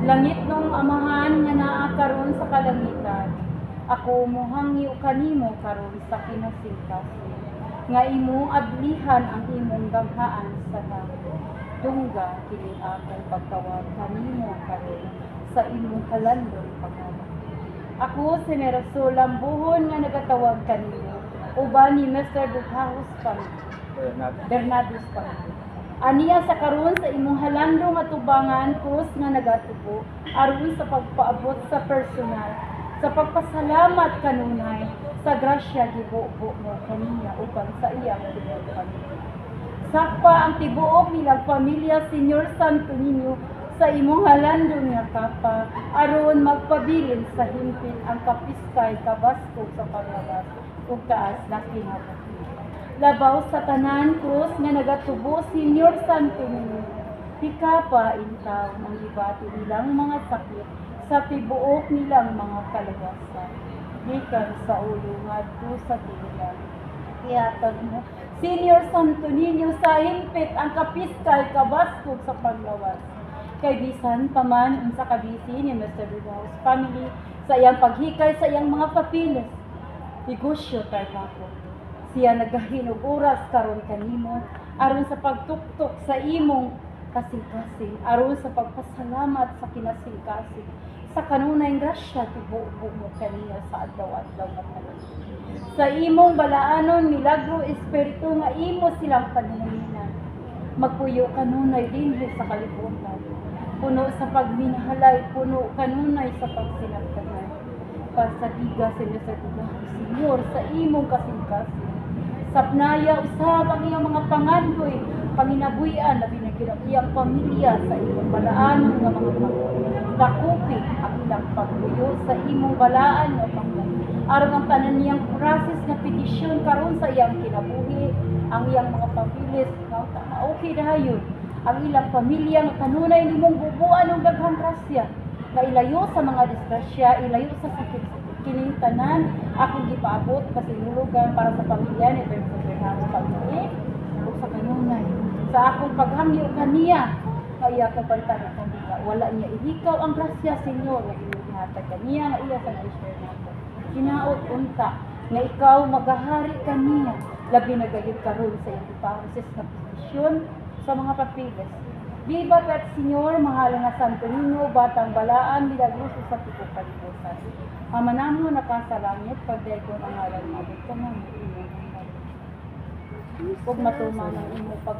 Langit nung amahan nga naa karon sa kalangitan. Ako mohangyo kanimo karon sa kinasingkasin. Nga imong ablihan ang imong damhaan sa langit. Dungga kini akong pagtawag kanimo karon sa imong halandong pangalan. Ako si Merasul Lambuhon nga nagatawag kanimo uban ni Mr. Bujahos Bernardes Pangil. Aniya sa karon sa imong halandong nga tubangan krus nga nagatubo aron sa pagpaabot sa personal sa pagpasalamat kanunay sa grasya gibuo mo kaniya upang sa iyang pamilya. Sakpa ang tibuok nilang pamilya Senyor Santo Niño sa imong halandong nga kapa aron magpabilin sa himpit ang kapiskay kabaskog sa paglabas ug taas na kinabuhi. Labaw sa tanan krus nga nagatubo Senyor Santo Niño. Hikapa intaw ng ibati nilang mga sakit sa tibuok nilang mga kalagasan. Gikan sa ulo ngadto sa tibuok. Ihatag mo Senyor Santo Niño sa himpit ang kapiskay kabaskog sa paglawas. Kay bisan paman unsa kabisi ni Mr. Bujahos family sa iyang paghikay sa iyang mga papilis. Negosyo trabaho. Siya nagahinog oras karon kanimo aron sa pagtuktok sa imong kasing-kasing, aron sa pagpasalamat sa kinasing-kasing, sa kanunay grasya tibuok mo kaniya sa adlaw-adlaw nga panahon. Sa imong balaanon milagro espiritu nga imo silang panunaninan. Magpuyo kanunay dinhi sa kalibutan. Puno sa pagminahalay, puno kanunay sa pagsinagtanan. Pasabiga sa Mr. Bujahos, Senyor, sa imong kasing-kasing. Sapnaya usab ang iyang mga pangandoy, panginabuhian na binagirang iyang pamilya sa imong balaan nga mga panginoon. Dakupi ang ilang pagpuyo sa imong balaan nga panginoon. Aron ang tanan niyang process nga petisyon karon sa iyang kinabuhi, ang iyang mga pamilya nga okay dayon. Ang ilang pamilya nga kanunay nimong bubuan og daghang grasya, nga ilayo sa mga disgrasya, ilayo sa sakit. Kining tanan akong gipaabot kasinulugan para sa pamilya ni Mr. Bujahos family ug sa kanunay sa akong paghangyo kaniya kaya ko pantanan kanila wala niya ihikaw ang grasya Senyor nga ihatag kaniya nga iya sa na-share nato. Hinaot unta nga ikaw magahari kaniya labi na gayud karon sa iyong process nga posisyon sa mga papilis. Viva kat Senyor, mahal nga Santo Niño, batang balaan, milagroso sa tipong kalibutan. Amanamo nakasalangit, pagdego ang ngalan mo, ito mo, iyong Huwag matuman ang imo pag